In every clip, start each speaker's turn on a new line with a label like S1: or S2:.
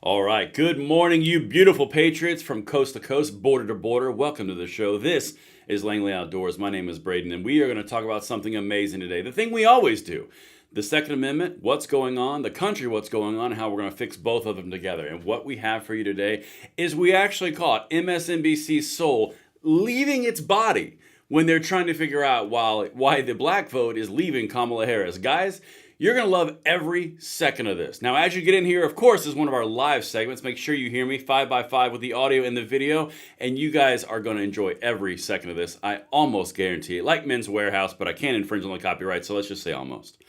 S1: All right. Good morning, you beautiful patriots from coast to coast, border to border. Welcome to the show. This is Langley Outdoors. My name is Braden, and we are going to talk about something amazing today. The thing we always do. The Second Amendment, what's going on, the country, what's going on, and how we're going to fix both of them together. And what we have for you today is we actually caught MSNBC's soul leaving its body when they're trying to figure out why the black vote is leaving Kamala Harris. Guys, you're going to love every second of this. Now, as you get in here, of course, this is one of our live segments. Make sure you hear me 5x5 with the audio and the video, and you guys are going to enjoy every second of this. I almost guarantee it. Like Men's Warehouse, but I can't infringe on the copyright, so let's just say almost.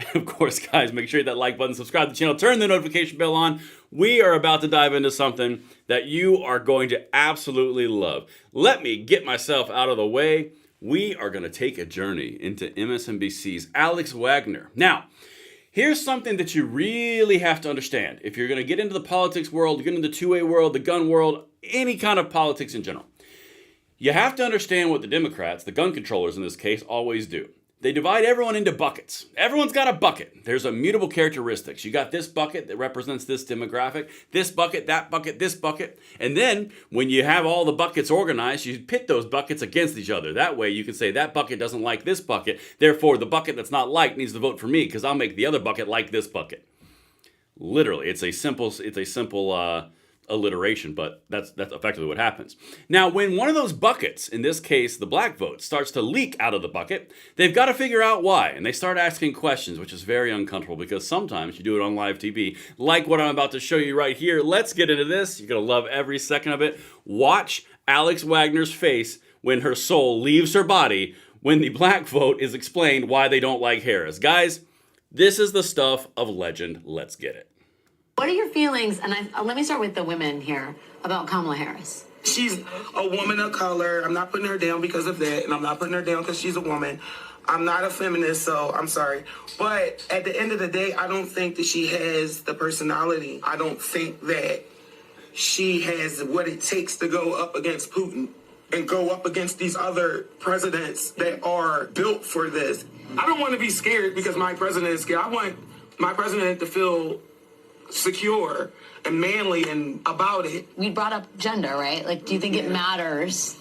S1: And of course, guys, make sure you hit that like button, subscribe to the channel, turn the notification bell on. We are about to dive into something that you are going to absolutely love. Let me get myself out of the way. We are going to take a journey into MSNBC's Alex Wagner. Now, here's something that you really have to understand. If you're going to get into the politics world, get into the two-way world, the gun world, any kind of politics in general, you have to understand what the Democrats, the gun controllers in this case, always do. They divide everyone into buckets. Everyone's got a bucket. There's immutable characteristics. You got this bucket that represents this demographic, this bucket, that bucket, this bucket. And then when you have all the buckets organized, you pit those buckets against each other. That way you can say that bucket doesn't like this bucket. Therefore, the bucket that's not liked needs to vote for me because I'll make the other bucket like this bucket. Literally, it's a simple alliteration, but that's effectively what happens. Now, when one of those buckets, in this case the black vote, starts to leak out of the bucket, they've got to figure out why, and they start asking questions, which is very uncomfortable because sometimes you do it on live TV, like what I'm about to show you right here. Let's get into this. You're going to love every second of it. Watch Alex Wagner's face when her soul leaves her body when the black vote is explained why they don't like Harris. Guys, this is the stuff of legend. Let's get it.
S2: What are your feelings, and let me start with the women here, about Kamala Harris?
S3: She's a woman of color. I'm not putting her down because of that, and I'm not putting her down because she's a woman. I'm not a feminist, so I'm sorry. But at the end of the day, I don't think that she has the personality. I don't think that she has what it takes to go up against Putin and go up against these other presidents that are built for this. I don't want to be scared because my president is scared. I want my president to feel secure and manly and about it.
S2: We brought up gender, right? Like, do you think it matters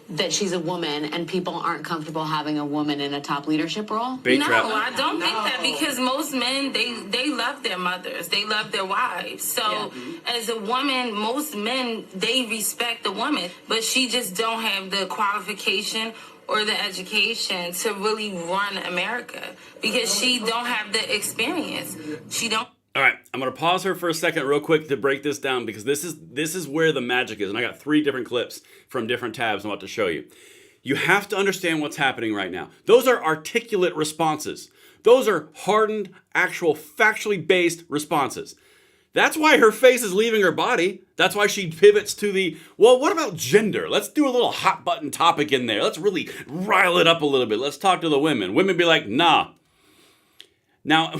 S2: that she's a woman and people aren't comfortable having a woman in a top leadership role?
S1: Bait trap.
S4: No, I don't think that because most men, they love their mothers. They love their wives. So as a woman, most men, they respect the woman. But she just don't have the qualification or the education to really run America because she don't have the experience. She don't.
S1: All right, I'm going to pause her for a second real quick to break this down because this is where the magic is. And I got 3 different clips from different tabs I'm about to show you. You have to understand what's happening right now. Those are articulate responses. Those are hardened, actual, factually based responses. That's why her face is leaving her body. That's why she pivots to well, what about gender? Let's do a little hot button topic in there. Let's really rile it up a little bit. Let's talk to the women. Women be like, nah. Now,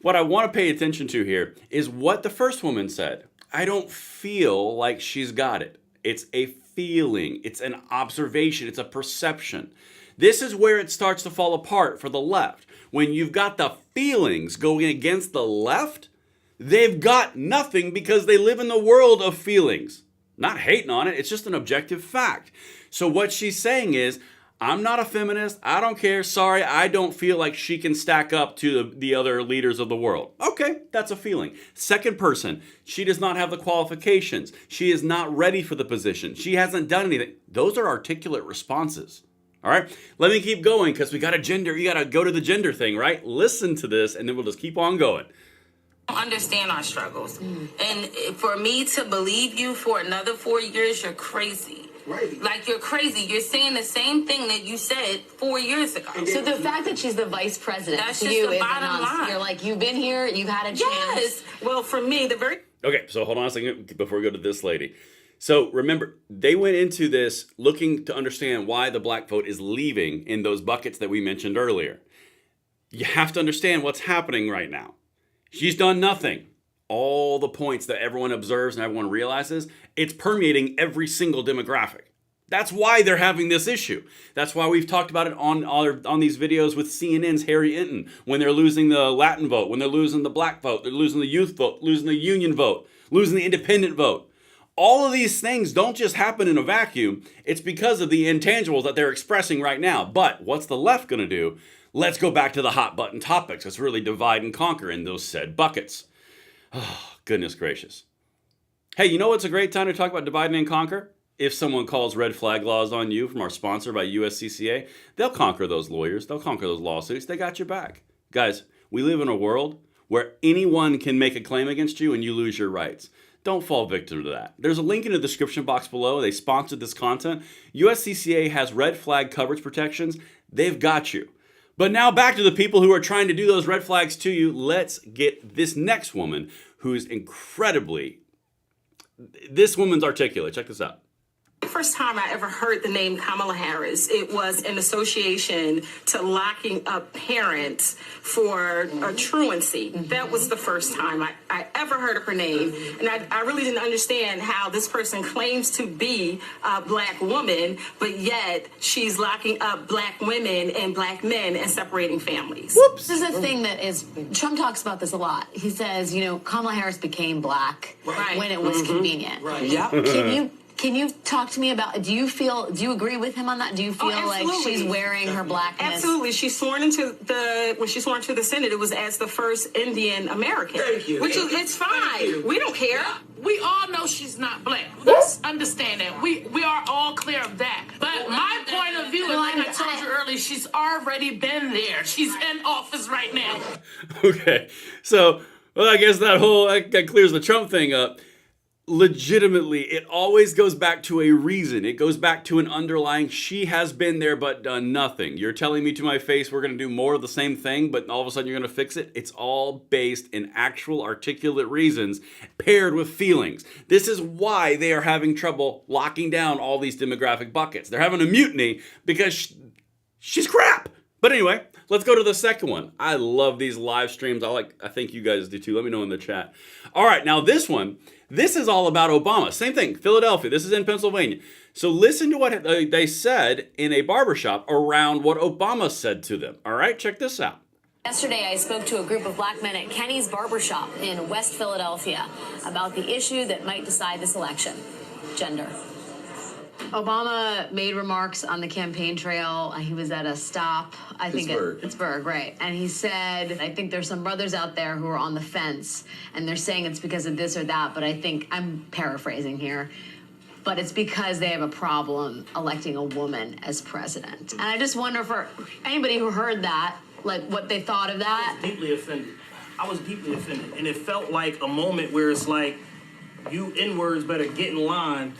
S1: what I want to pay attention to here is what the first woman said. I don't feel like she's got it. It's a feeling. It's an observation. It's a perception. This is where it starts to fall apart for the left. When you've got the feelings going against the left, they've got nothing because they live in the world of feelings. Not hating on it. It's just an objective fact. So what she's saying is, I'm not a feminist. I don't care. Sorry, I don't feel like she can stack up to the other leaders of the world. Okay, that's a feeling. Second person, she does not have the qualifications. She is not ready for the position. She hasn't done anything. Those are articulate responses. All right, let me keep going because you got to go to the gender thing, right? Listen to this and then we'll just keep on going.
S4: Understand our struggles. And for me to believe you for another 4 years, you're crazy.
S3: Right.
S4: Like, you're crazy. You're saying the same thing that you said 4 years ago.
S2: So the fact that she's the vice president
S4: That's
S2: to
S4: just
S2: you
S4: the
S2: is
S4: bottom line.
S2: You're like, you've been here, you've had a chance.
S4: Yes. Well, for me,
S1: Okay, so hold on a second before we go to this lady. So remember, they went into this looking to understand why the black vote is leaving in those buckets that we mentioned earlier. You have to understand what's happening right now. She's done nothing. All the points that everyone observes and everyone realizes, it's permeating every single demographic. That's why they're having this issue. That's why we've talked about it on these videos with CNN's Harry Inton, when they're losing the Latin vote, when they're losing the black vote, they're losing the youth vote, losing the union vote, losing the independent vote. All of these things don't just happen in a vacuum. It's because of the intangibles that they're expressing right now. But what's the left going to do? Let's go back to the hot button topics. Let's really divide and conquer in those said buckets. Oh, goodness gracious. Hey, you know what's a great time to talk about dividing and conquer? If someone calls red flag laws on you from our sponsor by USCCA, they'll conquer those lawyers. They'll conquer those lawsuits. They got your back. Guys, we live in a world where anyone can make a claim against you and you lose your rights. Don't fall victim to that. There's a link in the description box below. They sponsored this content. USCCA has red flag coverage protections. They've got you. But now back to the people who are trying to do those red flags to you. Let's get this next woman who's incredibly... This woman's articulate. Check this out.
S5: The first time I ever heard the name Kamala Harris, it was in association to locking up parents for a truancy. That was the first time I ever heard of her name. And I really didn't understand how this person claims to be a black woman, but yet she's locking up black women and black men and separating families.
S2: Whoops. This is a thing that is, Trump talks about this a lot. He says, you know, Kamala Harris became black when it was convenient.
S6: Right. Yep.
S2: Can you talk to me about, do you agree with him on that? Do you feel like she's wearing her blackness?
S5: Absolutely. She's sworn into when she sworn to the Senate, it was as the first Indian American.
S3: Thank you.
S5: Which is, it's fine. We don't care.
S6: We all know she's not black. Let's understand that. We are all clear of that. But my point of view, and like I told you earlier, she's already been there. She's in office right now.
S1: Okay, so, well, I guess that clears the Trump thing up. Legitimately, it always goes back to a reason. It goes back to an underlying, she has been there but done nothing. You're telling me to my face we're going to do more of the same thing, but all of a sudden you're going to fix it? It's all based in actual articulate reasons paired with feelings. This is why they are having trouble locking down all these demographic buckets. They're having a mutiny because she's crap. But anyway, let's go to the second one. I love these live streams. I think you guys do too. Let me know in the chat. All right, now this one. This is all about Obama. Same thing, Philadelphia. This is in Pennsylvania. So listen to what they said in a barbershop around what Obama said to them. All right, check this out.
S2: Yesterday, I spoke to a group of black men at Kenny's Barbershop in West Philadelphia about the issue that might decide this election, gender. Obama made remarks on the campaign trail. He was at a stop, I think at Pittsburgh, right? And he said, I think there's some brothers out there who are on the fence, and they're saying it's because of this or that, but I think, I'm paraphrasing here, but it's because they have a problem electing a woman as president. And I just wonder for anybody who heard that, like what they thought of that.
S7: I was deeply offended. And it felt like a moment where it's like, you N-words better get in line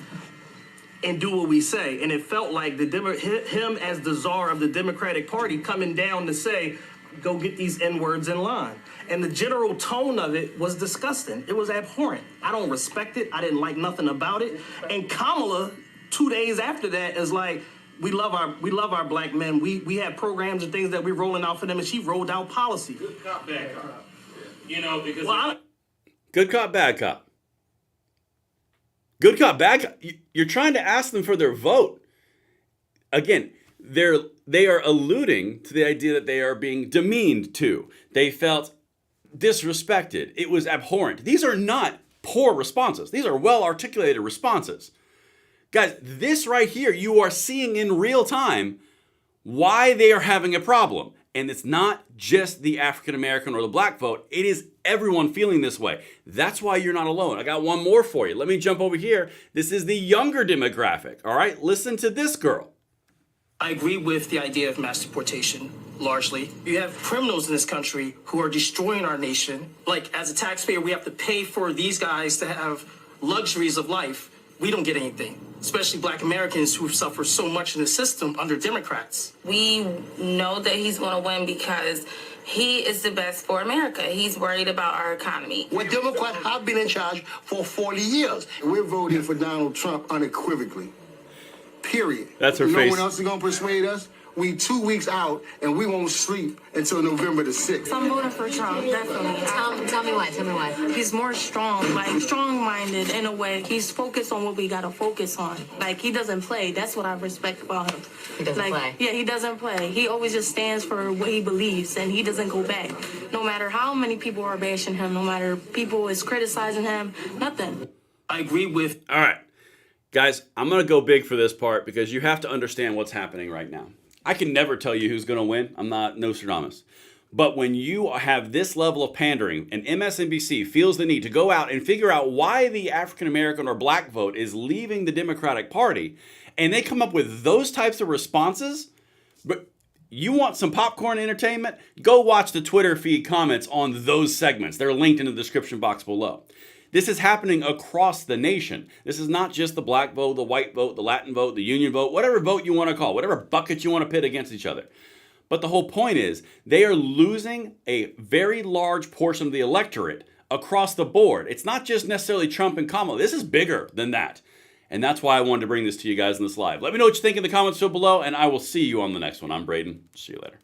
S7: and do what we say. And it felt like him as the czar of the Democratic Party coming down to say, go get these N-words in line. And the general tone of it was disgusting. It was abhorrent. I don't respect it. I didn't like nothing about it. And Kamala, 2 days after that, is like, we love our black men. We have programs and things that we're rolling out for them, and she rolled out policy.
S8: Good cop, bad cop. You know, because
S1: good cop, bad cop. Good cop, bad cop. You're trying to ask them for their vote. Again, they are alluding to the idea that they are being demeaned to. They felt disrespected. It was abhorrent. These are not poor responses. These are well-articulated responses. Guys, this right here, you are seeing in real time why they are having a problem. And it's not just the African American or the black vote. It is everyone feeling this way. That's why you're not alone. I got one more for you. Let me jump over here. This is the younger demographic. All right, listen to this girl.
S9: I agree with the idea of mass deportation, largely. You have criminals in this country who are destroying our nation. Like, as a taxpayer, we have to pay for these guys to have luxuries of life. We don't get anything, especially black Americans who suffer so much in the system under Democrats.
S4: We know that he's going to win because he is the best for America. He's worried about our economy.
S10: Well, Democrats have been in charge for 40 years. We're voting for Donald Trump unequivocally. Period.
S1: That's her face.
S10: No one else is going to persuade us. We 2 weeks out, and we won't sleep until November the 6th.
S11: I'm voting for Trump, definitely.
S2: Tell me why. Tell me why.
S11: He's more strong, like strong-minded in a way. He's focused on what we gotta focus on. Like he doesn't play. That's what I respect about him.
S2: He doesn't play.
S11: Yeah, he doesn't play. He always just stands for what he believes, and he doesn't go back. No matter how many people are bashing him, no matter people is criticizing him, nothing.
S9: I agree with.
S1: All right. Guys, I'm going to go big for this part because you have to understand what's happening right now. I can never tell you who's going to win. I'm not Nostradamus. But when you have this level of pandering and MSNBC feels the need to go out and figure out why the African American or black vote is leaving the Democratic Party, and they come up with those types of responses, but you want some popcorn entertainment? Go watch the Twitter feed comments on those segments. They're linked in the description box below. This is happening across the nation. This is not just the black vote, the white vote, the Latin vote, the union vote, whatever vote you want to call, whatever bucket you want to pit against each other. But the whole point is they are losing a very large portion of the electorate across the board. It's not just necessarily Trump and Kamala. This is bigger than that. And that's why I wanted to bring this to you guys in this live. Let me know what you think in the comments below, and I will see you on the next one. I'm Braden. See you later.